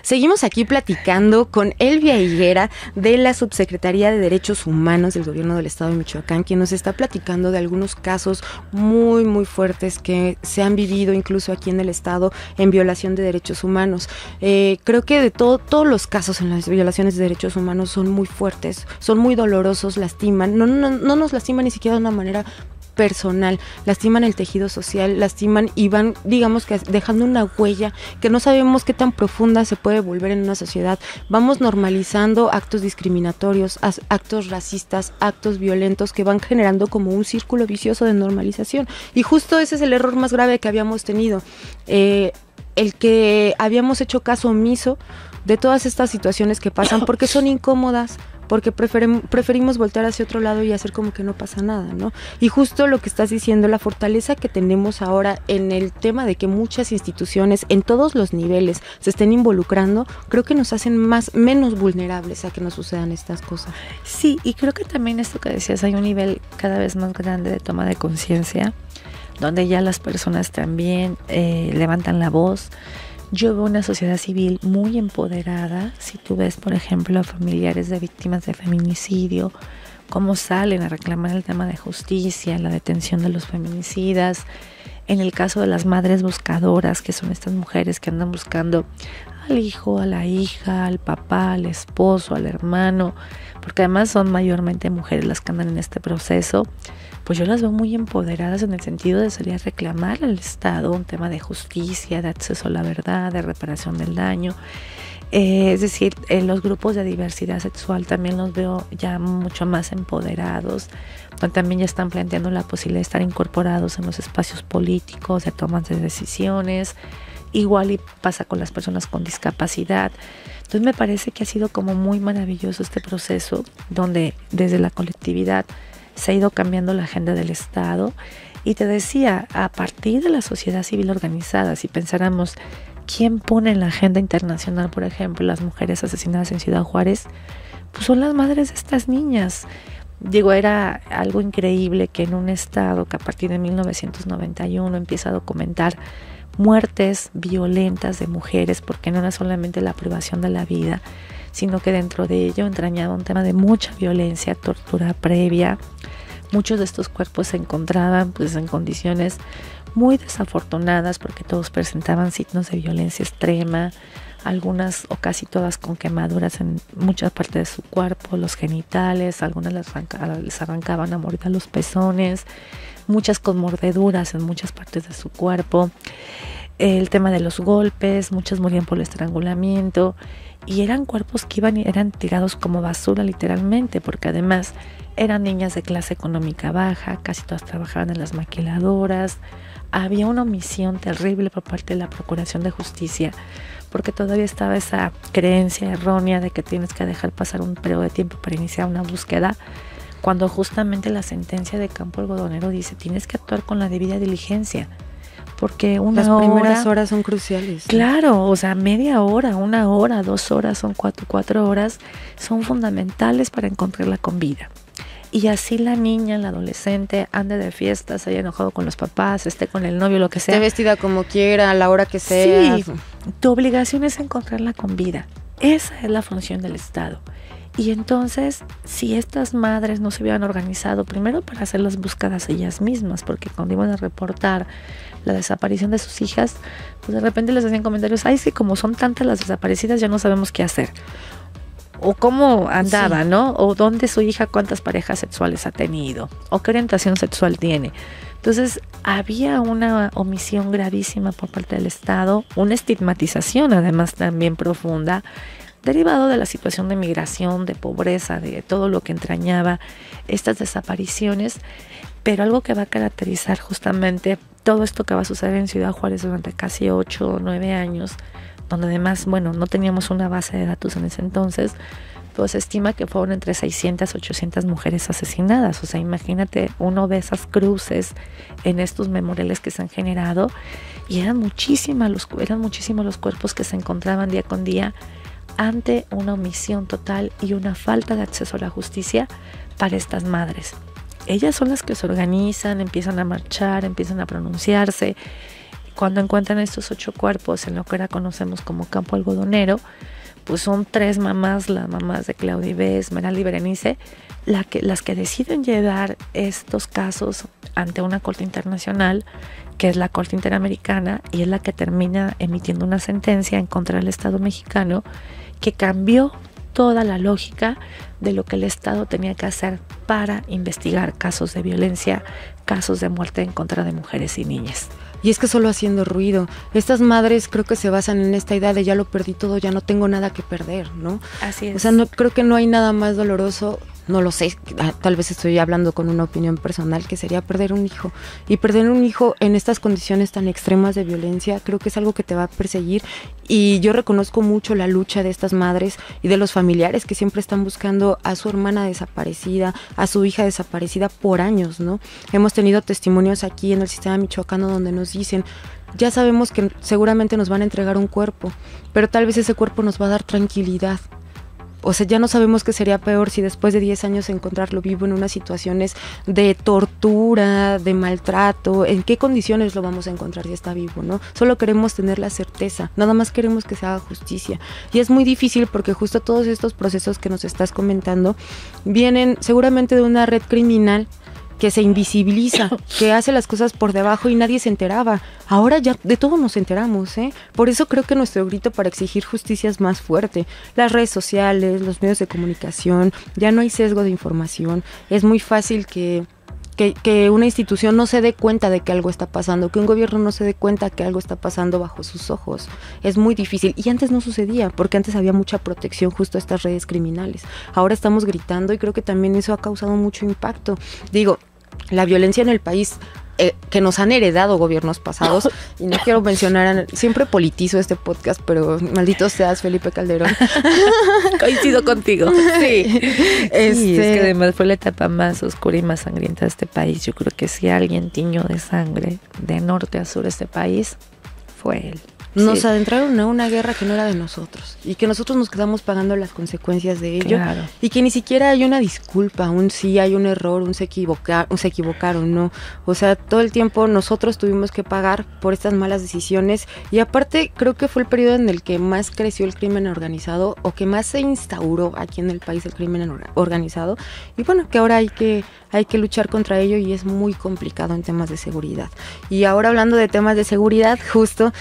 Seguimos aquí platicando con Elvia Higuera de la Subsecretaría de Derechos Humanos del Gobierno del Estado de Michoacán, quien nos está platicando de algunos casos muy, muy fuertes que se han vivido incluso aquí en el Estado en violación de derechos humanos. Creo que de todos los casos en las violaciones de derechos humanos son muy fuertes, son muy dolorosos, lastiman, no nos lastiman ni siquiera de una manera personal, lastiman el tejido social, lastiman y van, digamos que dejando una huella que no sabemos qué tan profunda se puede volver en una sociedad. Vamos normalizando actos discriminatorios, actos racistas, actos violentos que van generando como un círculo vicioso de normalización. Y justo ese es el error más grave que habíamos tenido, el que habíamos hecho caso omiso de todas estas situaciones que pasan porque son incómodas, porque preferimos voltear hacia otro lado y hacer como que no pasa nada, ¿no? Y justo lo que estás diciendo, la fortaleza que tenemos ahora en el tema de que muchas instituciones en todos los niveles se estén involucrando, creo que nos hacen menos vulnerables a que nos sucedan estas cosas. Sí, y creo que también esto que decías, hay un nivel cada vez más grande de toma de conciencia, donde ya las personas también levantan la voz. Yo veo una sociedad civil muy empoderada. Si tú ves, por ejemplo, a familiares de víctimas de feminicidio, cómo salen a reclamar el tema de justicia, la detención de los feminicidas. En el caso de las madres buscadoras, que son estas mujeres que andan buscando al hijo, a la hija, al papá, al esposo, al hermano, porque además son mayormente mujeres las que andan en este proceso, pues yo las veo muy empoderadas en el sentido de salir a reclamar al Estado un tema de justicia, de acceso a la verdad, de reparación del daño. Es decir, los grupos de diversidad sexual también los veo ya mucho más empoderados, también ya están planteando la posibilidad de estar incorporados en los espacios políticos, de tomas de decisiones. Igual y pasa con las personas con discapacidad. Entonces me parece que ha sido como muy maravilloso este proceso, donde desde la colectividad se ha ido cambiando la agenda del Estado. Y te decía, a partir de la sociedad civil organizada, si pensáramos quién pone en la agenda internacional, por ejemplo, las mujeres asesinadas en Ciudad Juárez, pues son las madres de estas niñas. Digo, era algo increíble que en un estado que a partir de 1991 empieza a documentar muertes violentas de mujeres, porque no era solamente la privación de la vida, sino que dentro de ello entrañaba un tema de mucha violencia, tortura previa. Muchos de estos cuerpos se encontraban pues en condiciones muy desafortunadas, porque todos presentaban signos de violencia extrema, algunas o casi todas con quemaduras en muchas partes de su cuerpo, los genitales, algunas les arrancaban a morder los pezones, muchas con mordeduras en muchas partes de su cuerpo, el tema de los golpes, muchas morían por el estrangulamiento, y eran cuerpos que eran tirados como basura literalmente, porque además eran niñas de clase económica baja, casi todas trabajaban en las maquiladoras. Había una omisión terrible por parte de la Procuración de Justicia, porque todavía estaba esa creencia errónea de que tienes que dejar pasar un periodo de tiempo para iniciar una búsqueda, cuando justamente la sentencia de Campo Algodonero dice tienes que actuar con la debida diligencia, porque las primeras horas son cruciales. Claro, o sea, media hora, 1 hora, 2 horas, son 4 horas, son fundamentales para encontrarla con vida. Y así la niña, la adolescente, ande de fiesta, se haya enojado con los papás, esté con el novio, lo que sea. Esté vestida como quiera, a la hora que sea. Sí, tu obligación es encontrarla con vida. Esa es la función del Estado. Y entonces, si estas madres no se hubieran organizado, primero para hacer las búsquedas ellas mismas, porque cuando iban a reportar la desaparición de sus hijas, pues de repente les hacían comentarios, ay, sí, como son tantas las desaparecidas, ya no sabemos qué hacer. O cómo andaba, sí, ¿no? O dónde su hija, cuántas parejas sexuales ha tenido, o qué orientación sexual tiene. Entonces, había una omisión gravísima por parte del Estado, una estigmatización además también profunda, derivado de la situación de migración, de pobreza, de todo lo que entrañaba estas desapariciones, pero algo que va a caracterizar justamente todo esto que va a suceder en Ciudad Juárez durante casi 8 o 9 años, donde además, bueno, no teníamos una base de datos en ese entonces, pues se estima que fueron entre 600 y 800 mujeres asesinadas. O sea, imagínate, uno ve esas cruces en estos memoriales que se han generado, y eran muchísimos los cuerpos que se encontraban día con día ante una omisión total y una falta de acceso a la justicia para estas madres. Ellas son las que se organizan, empiezan a marchar, empiezan a pronunciarse. Cuando encuentran estos 8 cuerpos en lo que ahora conocemos como Campo Algodonero, pues son 3 mamás, las mamás de Claudia Ibé, Esmeralda y Berenice, las que deciden llevar estos casos ante una corte internacional, que es la Corte Interamericana, y es la que termina emitiendo una sentencia en contra del Estado mexicano, que cambió toda la lógica de lo que el Estado tenía que hacer para investigar casos de violencia, casos de muerte en contra de mujeres y niñas. Y es que solo haciendo ruido. Estas madres creo que se basan en esta idea de ya lo perdí todo, ya no tengo nada que perder, ¿no? Así es. O sea, creo que no hay nada más doloroso, no lo sé, tal vez estoy hablando con una opinión personal, que sería perder un hijo. Y perder un hijo en estas condiciones tan extremas de violencia, creo que es algo que te va a perseguir. Y yo reconozco mucho la lucha de estas madres y de los familiares que siempre están buscando a su hermana desaparecida, a su hija desaparecida por años, ¿no? Hemos tenido testimonios aquí en el sistema michoacano donde nos dicen, ya sabemos que seguramente nos van a entregar un cuerpo, pero tal vez ese cuerpo nos va a dar tranquilidad. O sea, ya no sabemos qué sería peor si después de 10 años encontrarlo vivo en unas situaciones de tortura, de maltrato. ¿En qué condiciones lo vamos a encontrar si está vivo, no? Solo queremos tener la certeza, nada más queremos que se haga justicia. Y es muy difícil porque justo todos estos procesos que nos estás comentando vienen seguramente de una red criminal que se invisibiliza, que hace las cosas por debajo y nadie se enteraba. Ahora ya de todo nos enteramos, ¿eh? Por eso creo que nuestro grito para exigir justicia es más fuerte. Las redes sociales, los medios de comunicación, ya no hay sesgo de información. Es muy fácil que que una institución no se dé cuenta de que algo está pasando, que un gobierno no se dé cuenta que algo está pasando bajo sus ojos. Es muy difícil. Y antes no sucedía, porque antes había mucha protección justo a estas redes criminales. Ahora estamos gritando y creo que también eso ha causado mucho impacto. Digo, la violencia en el país que nos han heredado gobiernos pasados, y no quiero mencionar, siempre politizo este podcast, pero maldito seas, Felipe Calderón. Coincido contigo. Sí. Sí, es que además fue la etapa más oscura y más sangrienta de este país. Yo creo que si alguien tiñó de sangre de norte a sur este país, fue él. Nos adentraron a una guerra que no era de nosotros y que nosotros nos quedamos pagando las consecuencias de ello. Claro. Y que ni siquiera hay una disculpa, un sí hay un error, un se equivocaron, no. O sea, todo el tiempo nosotros tuvimos que pagar por estas malas decisiones, y aparte creo que fue el periodo en el que más creció el crimen organizado, o que más se instauró aquí en el país el crimen organizado, y bueno, que ahora hay que luchar contra ello, y es muy complicado en temas de seguridad. Y ahora, hablando de temas de seguridad, justo,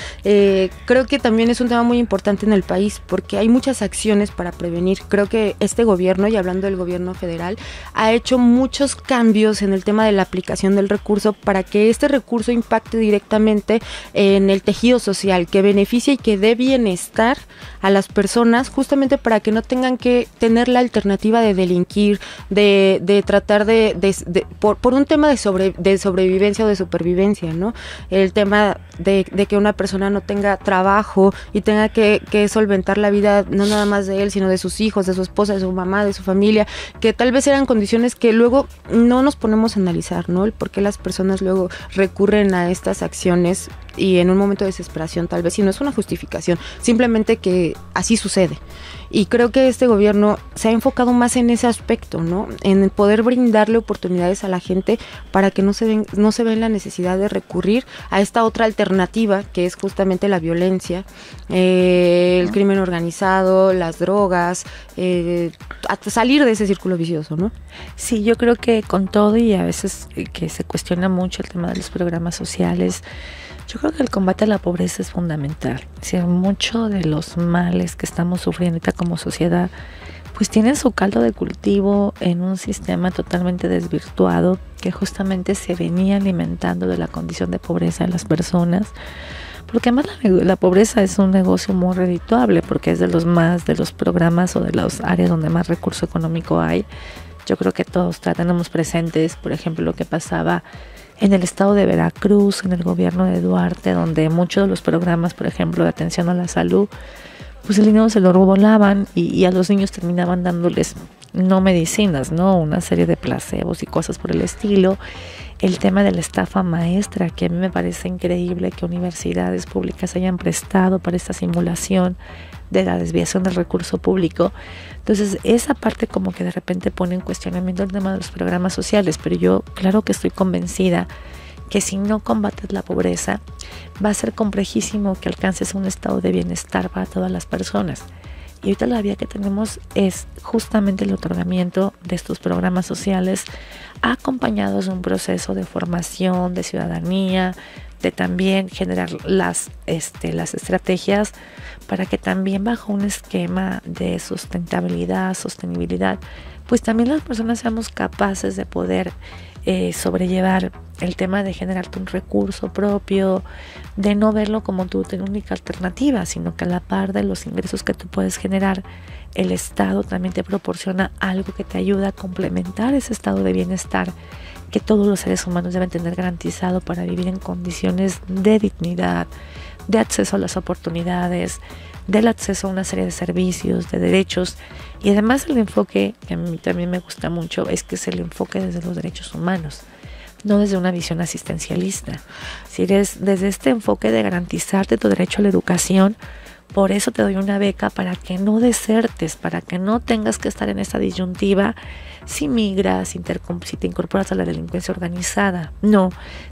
creo que también es un tema muy importante en el país, porque hay muchas acciones para prevenir. Creo que este gobierno, y hablando del gobierno federal, ha hecho muchos cambios en el tema de la aplicación del recurso, para que este recurso impacte directamente en el tejido social, que beneficie y que dé bienestar a las personas, justamente para que no tengan que tener la alternativa de delinquir, de tratar por un tema de sobrevivencia o de supervivencia, ¿no? El tema de que una persona no tenga trabajo y tenga que solventar la vida, no nada más de él, sino de sus hijos, de su esposa, de su mamá, de su familia, que tal vez eran condiciones que luego no nos ponemos a analizar, ¿no? El por qué las personas luego recurren a estas acciones, y en un momento de desesperación tal vez, y no es una justificación, simplemente que así sucede. Y creo que este gobierno se ha enfocado más en ese aspecto, ¿no? En poder brindarle oportunidades a la gente para que no se ven la necesidad de recurrir a esta otra alternativa, que es justamente la violencia, el crimen organizado, las drogas, hasta salir de ese círculo vicioso, ¿no? Sí, yo creo que con todo, y a veces que se cuestiona mucho el tema de los programas sociales, yo creo que el combate a la pobreza es fundamental. O sea, mucho de los males que estamos sufriendo ahorita como sociedad, pues tienen su caldo de cultivo en un sistema totalmente desvirtuado, que justamente se venía alimentando de la condición de pobreza de las personas. Porque además la pobreza es un negocio muy redituable, porque es de los programas o de las áreas donde más recurso económico hay. Yo creo que todos tenemos presentes, por ejemplo, lo que pasaba en el estado de Veracruz, en el gobierno de Duarte, donde muchos de los programas, por ejemplo, de atención a la salud, pues el dinero se lo volaban, y a los niños terminaban dándoles no medicinas, ¿no? Una serie de placebos y cosas por el estilo. El tema de la estafa maestra, que a mí me parece increíble que universidades públicas hayan prestado para esta simulación de la desviación del recurso público. Entonces, esa parte como que de repente pone en cuestionamiento el tema de los programas sociales, pero yo claro que estoy convencida que si no combates la pobreza, va a ser complejísimo que alcances un estado de bienestar para todas las personas. Y ahorita la vía que tenemos es justamente el otorgamiento de estos programas sociales, acompañados de un proceso de formación, de ciudadanía, de también generar las estrategias para que también bajo un esquema de sostenibilidad, pues también las personas seamos capaces de poder sobrellevar el tema de generarte un recurso propio, de no verlo como tu única alternativa, sino que a la par de los ingresos que tú puedes generar, el Estado también te proporciona algo que te ayuda a complementar ese estado de bienestar que todos los seres humanos deben tener garantizado para vivir en condiciones de dignidad, de acceso a las oportunidades, del acceso a una serie de servicios, de derechos. Y además el enfoque, que a mí también me gusta mucho, es que es el enfoque desde los derechos humanos, no desde una visión asistencialista. Si eres desde este enfoque de garantizarte tu derecho a la educación, por eso te doy una beca para que no desertes, para que no tengas que estar en esta disyuntiva si migras, si te incorporas a la delincuencia organizada. No,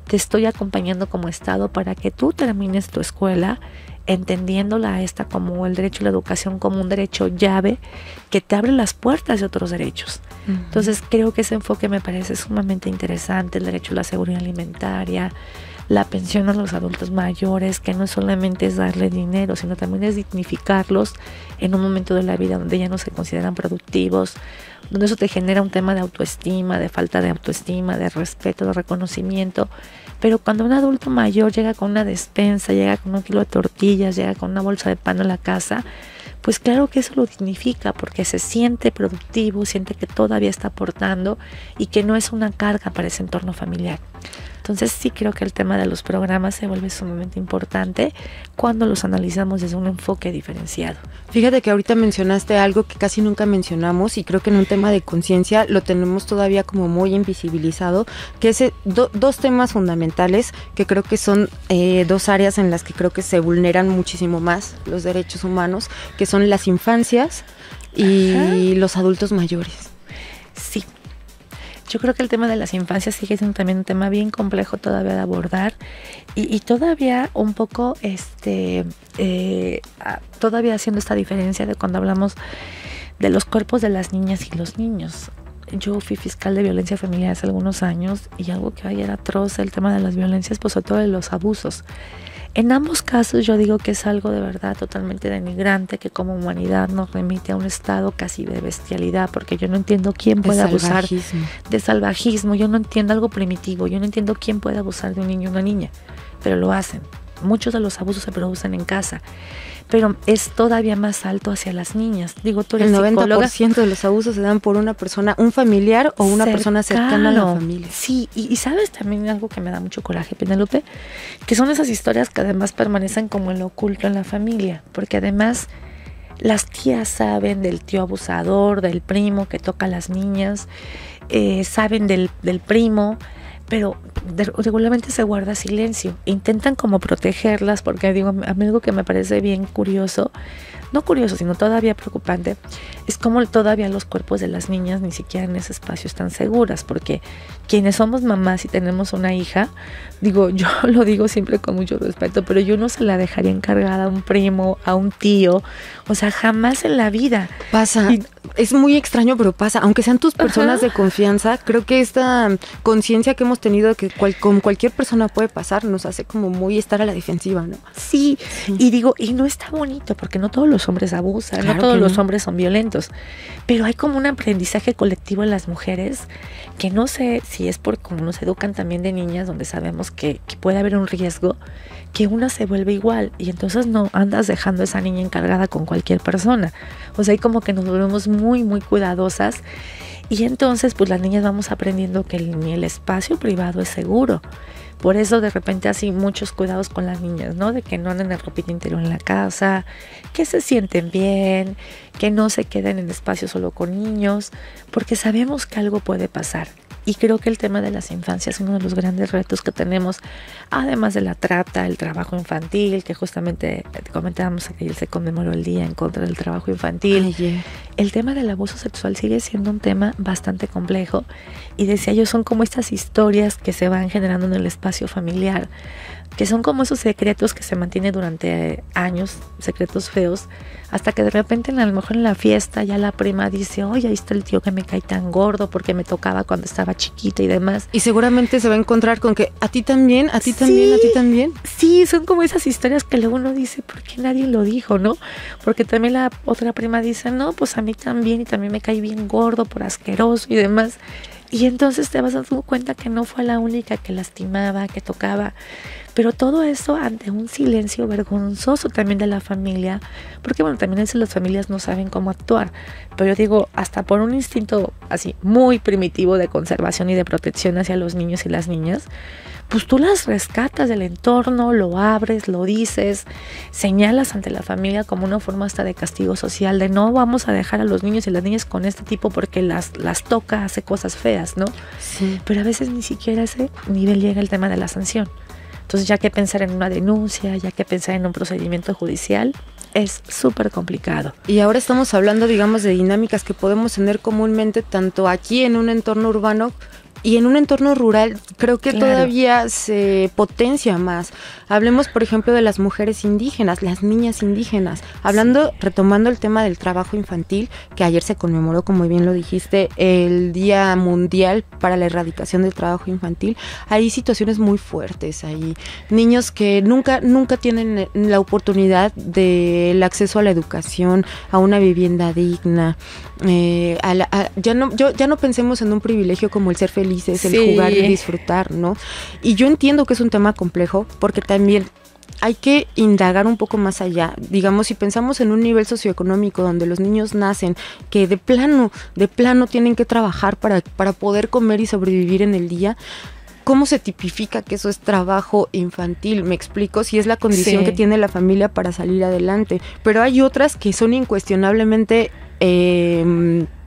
te estoy acompañando como Estado para que tú termines tu escuela entendiéndola como el derecho a la educación como un derecho llave que te abre las puertas de otros derechos. Uh-huh. Entonces creo que ese enfoque me parece sumamente interesante, el derecho a la seguridad alimentaria, la pensión a los adultos mayores, que no solamente es darle dinero, sino también es dignificarlos en un momento de la vida donde ya no se consideran productivos, donde eso te genera un tema de autoestima, de falta de autoestima, de respeto, de reconocimiento. Pero cuando un adulto mayor llega con una despensa, llega con 1 kilo de tortillas, llega con una bolsa de pan a la casa, pues claro que eso lo dignifica porque se siente productivo, siente que todavía está aportando y que no es una carga para ese entorno familiar. Entonces sí creo que el tema de los programas se vuelve sumamente importante cuando los analizamos desde un enfoque diferenciado. Fíjate que ahorita mencionaste algo que casi nunca mencionamos y creo que en un tema de conciencia lo tenemos todavía como muy invisibilizado, que es dos temas fundamentales que creo que son 2 áreas en las que creo que se vulneran muchísimo más los derechos humanos, que son las infancias y los adultos mayores. Sí. Yo creo que el tema de las infancias sigue siendo también un tema bien complejo todavía de abordar y todavía un poco todavía haciendo esta diferencia de cuando hablamos de los cuerpos de las niñas y los niños. Yo fui fiscal de violencia familiar hace algunos años y algo que era atroz, el tema de las violencias, pues sobre todo de los abusos. En ambos casos yo digo que es algo de verdad totalmente denigrante, que como humanidad nos remite a un estado casi de bestialidad, porque yo no entiendo quién puede abusar de salvajismo, yo no entiendo algo primitivo, yo no entiendo quién puede abusar de un niño o una niña, pero lo hacen. Muchos de los abusos se producen en casa, pero es todavía más alto hacia las niñas. Digo, tú eres psicóloga. El 90% de los abusos se dan por una persona, un familiar o una persona cercana a la familia. Sí, y sabes también algo que me da mucho coraje, Penélope, que son esas historias que además permanecen como en lo oculto en la familia, porque además las tías saben del tío abusador, del primo que toca a las niñas, saben del primo, pero regularmente se guarda silencio. Intentan como protegerlas, porque digo, a mí algo que me parece bien curioso, no curioso, sino todavía preocupante, es como todavía los cuerpos de las niñas ni siquiera en ese espacio están seguras, porque quienes somos mamás y tenemos una hija, digo, yo lo digo siempre con mucho respeto, pero yo no se la dejaría encargada a un primo, a un tío, o sea, jamás en la vida. Pasa, es muy extraño, pero pasa, aunque sean tus personas de confianza, creo que esta conciencia que hemos tenido que con cualquier persona puede pasar, nos hace como muy estar a la defensiva, ¿no? Sí, y digo, y no está bonito, porque no todos los hombres abusan, claro, no todos los hombres son violentos, pero hay como un aprendizaje colectivo en las mujeres que no sé si es por como nos educan también de niñas, donde sabemos que puede haber un riesgo, que una se vuelve igual y entonces no andas dejando a esa niña encargada con cualquier persona. O sea, hay como que nos volvemos muy, muy cuidadosas y entonces pues las niñas vamos aprendiendo que ni el espacio privado es seguro. Por eso de repente así muchos cuidados con las niñas, ¿no? De que no anden en ropita interior en la casa, que se sienten bien, que no se queden en espacio solo con niños, porque sabemos que algo puede pasar. Y creo que el tema de las infancias es uno de los grandes retos que tenemos, además de la trata, el trabajo infantil, que justamente comentábamos que ayer se conmemoró el Día en contra del trabajo infantil. El tema del abuso sexual sigue siendo un tema bastante complejo y decía yo, son como estas historias que se van generando en el espacio familiar, que son como esos secretos que se mantienen durante años, secretos feos, hasta que de repente a lo mejor en la fiesta ya la prima dice, oye, ahí está el tío que me cae tan gordo porque me tocaba cuando estaba chiquita y demás. Y seguramente se va a encontrar con que a ti también, a ti también, a ti también. Sí, son como esas historias que luego uno dice, ¿por qué nadie lo dijo, no? Porque también la otra prima dice, no, pues a mí también y también me cae bien gordo por asqueroso y demás. Y entonces te vas dando cuenta que no fue la única que lastimaba, que tocaba. Pero todo eso ante un silencio vergonzoso también de la familia. Porque bueno, también las familias no saben cómo actuar. Pero yo digo, hasta por un instinto así muy primitivo de conservación y de protección hacia los niños y las niñas, pues tú las rescatas del entorno, lo abres, lo dices, señalas ante la familia como una forma hasta de castigo social, de no vamos a dejar a los niños y las niñas con este tipo porque las toca, hace cosas feas, ¿no? Sí. Pero a veces ni siquiera a ese nivel llega el tema de la sanción. Entonces ya que pensar en una denuncia, ya que pensar en un procedimiento judicial, es súper complicado. Y ahora estamos hablando, digamos, de dinámicas que podemos tener comúnmente tanto aquí en un entorno urbano Y en un entorno rural creo que todavía se potencia más. Hablemos, por ejemplo, de las mujeres indígenas, las niñas indígenas. Retomando el tema del trabajo infantil, que ayer se conmemoró, como bien lo dijiste, el Día Mundial para la Erradicación del Trabajo Infantil. Hay situaciones muy fuertes ahí. Niños que nunca tienen la oportunidad del acceso a la educación, a una vivienda digna. Ya no pensemos en un privilegio como el ser felices, el jugar y disfrutar, ¿no? Y yo entiendo que es un tema complejo, porque también hay que indagar un poco más allá. Digamos, si pensamos en un nivel socioeconómico donde los niños nacen, que de plano tienen que trabajar para poder comer y sobrevivir en el día, ¿cómo se tipifica que eso es trabajo infantil? Me explico, si es la condición que tiene la familia para salir adelante. Pero hay otras que son incuestionablemente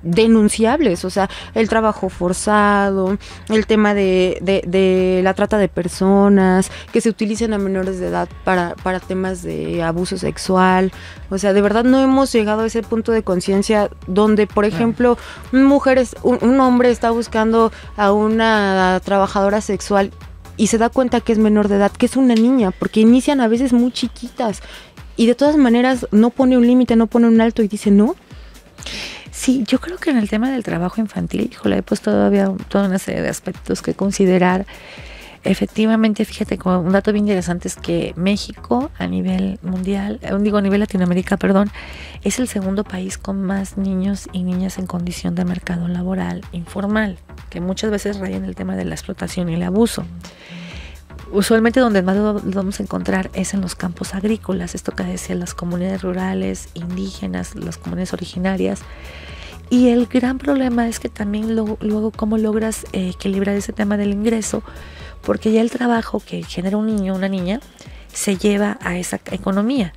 denunciables, o sea, el trabajo forzado, el tema de la trata de personas, que se utilicen a menores de edad para temas de abuso sexual. O sea, de verdad no hemos llegado a ese punto de conciencia donde, por ejemplo, un hombre está buscando a una trabajadora sexual y se da cuenta que es menor de edad, que es una niña, porque inician a veces muy chiquitas y de todas maneras no pone un límite, no pone un alto y dice no. Sí, yo creo que en el tema del trabajo infantil, híjole, pues todavía toda una serie de aspectos que considerar. Efectivamente, fíjate, como un dato bien interesante es que México a nivel mundial, a nivel Latinoamérica, es el segundo país con más niños y niñas en condición de mercado laboral informal, que muchas veces rayan el tema de la explotación y el abuso. Usualmente donde más lo vamos a encontrar es en los campos agrícolas, esto que decía, las comunidades rurales, indígenas, las comunidades originarias. Y el gran problema es que también luego cómo logras equilibrar ese tema del ingreso, porque ya el trabajo que genera un niño o una niña se lleva a esa economía.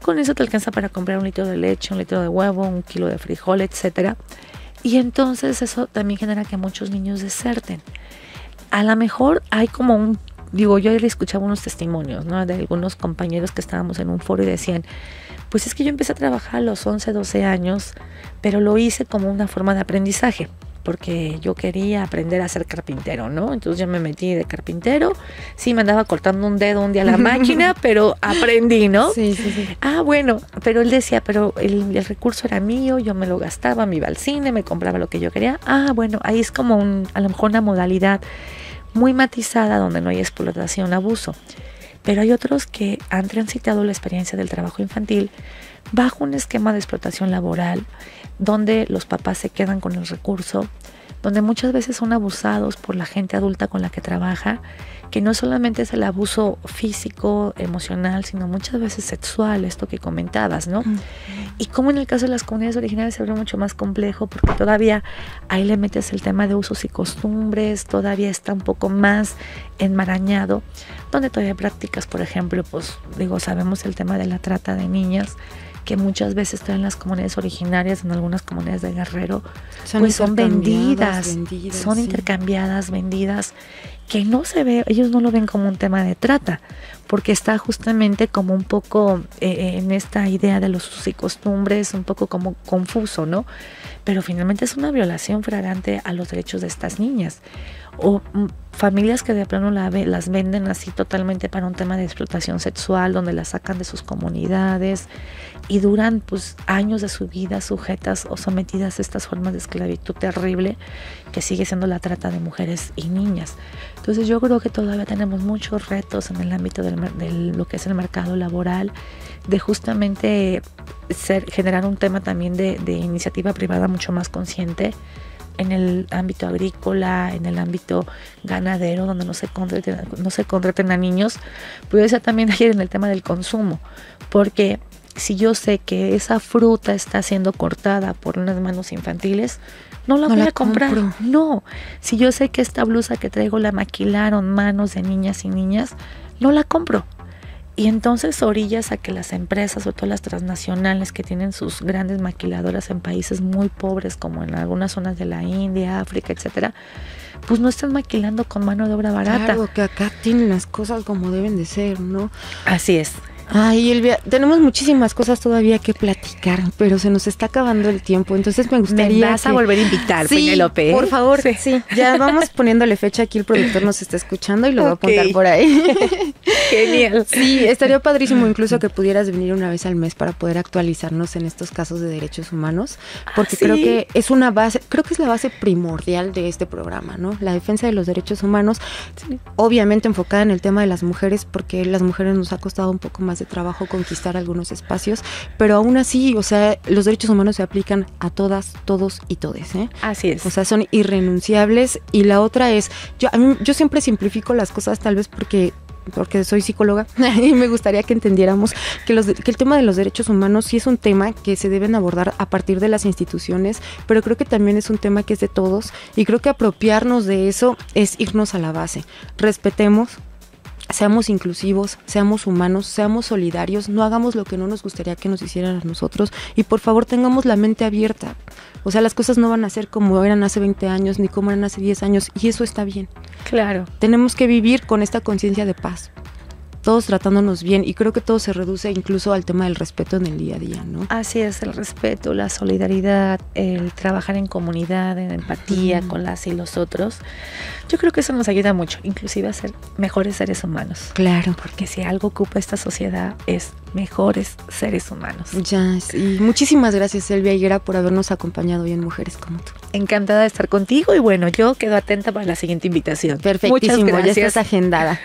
Con eso te alcanza para comprar un litro de leche, un litro de huevo, un kilo de frijol, etcétera. Y entonces eso también genera que muchos niños deserten. A lo mejor hay como yo le escuchaba unos testimonios, ¿no?, de algunos compañeros que estábamos en un foro y decían, pues es que yo empecé a trabajar a los 11, 12 años, pero lo hice como una forma de aprendizaje, porque yo quería aprender a ser carpintero, ¿no? Entonces yo me metí de carpintero, sí me andaba cortando un dedo un día a la máquina, pero aprendí, ¿no? Sí. Ah, bueno, pero él decía, pero el recurso era mío, yo me lo gastaba, me iba al cine, me compraba lo que yo quería. Ah, bueno, ahí es como a lo mejor una modalidad muy matizada donde no hay explotación, abuso. Pero hay otros que han transitado la experiencia del trabajo infantil bajo un esquema de explotación laboral donde los papás se quedan con el recurso, donde muchas veces son abusados por la gente adulta con la que trabaja, que no solamente es el abuso físico, emocional, sino muchas veces sexual, esto que comentabas, ¿no? Y como en el caso de las comunidades originarias se ve mucho más complejo, porque todavía ahí le metes el tema de usos y costumbres, todavía está un poco más enmarañado, donde todavía prácticas, por ejemplo, sabemos el tema de la trata de niñas, que muchas veces están en las comunidades originarias, en algunas comunidades de Guerrero, son vendidas, son intercambiadas, vendidas, que no se ve, ellos no lo ven como un tema de trata, porque está justamente como un poco en esta idea de los usos y costumbres, un poco como confuso, ¿no? Pero finalmente es una violación flagrante a los derechos de estas niñas. O familias que de plano las venden así totalmente para un tema de explotación sexual, donde las sacan de sus comunidades y duran años de su vida sujetas o sometidas a estas formas de esclavitud terrible que sigue siendo la trata de mujeres y niñas. Entonces yo creo que todavía tenemos muchos retos en el ámbito de lo que es el mercado laboral, de justamente generar un tema también de iniciativa privada mucho más consciente en el ámbito agrícola, en el ámbito ganadero, donde no se contraten a niños. Pero eso también ayer en el tema del consumo, porque si yo sé que esa fruta está siendo cortada por unas manos infantiles, no la voy a comprar. No, si yo sé que esta blusa que traigo la maquilaron manos de niñas y niñas, no la compro. Y entonces orillas a que las empresas, sobre todo las transnacionales que tienen sus grandes maquiladoras en países muy pobres, como en algunas zonas de la India, África, etcétera, pues no están maquilando con mano de obra barata. Claro, que acá tienen las cosas como deben de ser, ¿no? Así es. Ay, Elvia, tenemos muchísimas cosas todavía que platicar, pero se nos está acabando el tiempo, entonces me gustaría... Me vas a volver a invitar, sí, Penélope. por favor, sí. Ya vamos poniéndole fecha, aquí el productor nos está escuchando y lo va a apuntar por ahí. Genial. Sí, estaría padrísimo incluso que pudieras venir una vez al mes para poder actualizarnos en estos casos de derechos humanos, porque creo que es una base, creo que es la base primordial de este programa, ¿no? La defensa de los derechos humanos, obviamente enfocada en el tema de las mujeres, porque las mujeres nos ha costado un poco más de trabajo conquistar algunos espacios, pero aún así, o sea, los derechos humanos se aplican a todas, todos y todes, ¿eh? Así es. O sea, son irrenunciables. Y la otra es, yo siempre simplifico las cosas, tal vez porque soy psicóloga y me gustaría que entendiéramos que el tema de los derechos humanos sí es un tema que se deben abordar a partir de las instituciones, pero creo que también es un tema que es de todos, y creo que apropiarnos de eso es irnos a la base. Respetemos, seamos inclusivos, seamos humanos, seamos solidarios, no hagamos lo que no nos gustaría que nos hicieran a nosotros, y por favor tengamos la mente abierta. O sea, las cosas no van a ser como eran hace 20 años ni como eran hace 10 años, y eso está bien. Claro. Tenemos que vivir con esta conciencia de paz, todos tratándonos bien, y creo que todo se reduce incluso al tema del respeto en el día a día, ¿no? Así es, el respeto, la solidaridad, el trabajar en comunidad, en empatía con las y los otros. Yo creo que eso nos ayuda mucho, inclusive a ser mejores seres humanos. Claro. Porque si algo ocupa esta sociedad es mejores seres humanos. Ya, sí. Muchísimas gracias, Elvia Higuera, por habernos acompañado hoy en Mujeres como tú. Encantada de estar contigo, y bueno, yo quedo atenta para la siguiente invitación. Perfectísimo, ya estás agendada.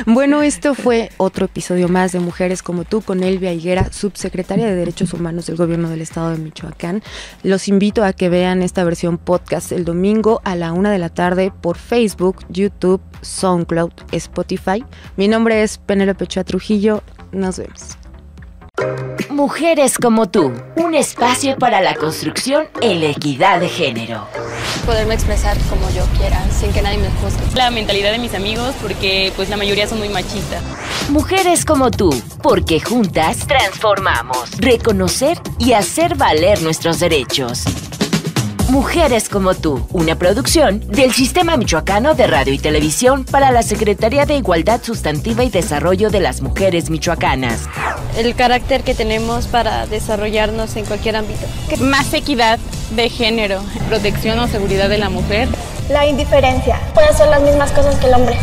Bueno, esto fue otro episodio más de Mujeres como tú con Elvia Higuera, subsecretaria de Derechos Humanos del Gobierno del Estado de Michoacán. Los invito a que vean esta versión podcast el domingo a la 1 de la tarde por Facebook, YouTube, SoundCloud, Spotify. Mi nombre es Penélope Ochoa Trujillo. Nos vemos. Mujeres como tú, un espacio para la construcción en la equidad de género. Poderme expresar como yo quiera, sin que nadie me juzgue. La mentalidad de mis amigos, porque pues la mayoría son muy machistas. Mujeres como tú, porque juntas transformamos. Reconocer y hacer valer nuestros derechos. Mujeres como tú, una producción del Sistema Michoacano de Radio y Televisión para la Secretaría de Igualdad Sustantiva y Desarrollo de las Mujeres Michoacanas. El carácter que tenemos para desarrollarnos en cualquier ámbito. Más equidad de género, protección o seguridad de la mujer. La indiferencia. Puede hacer las mismas cosas que el hombre.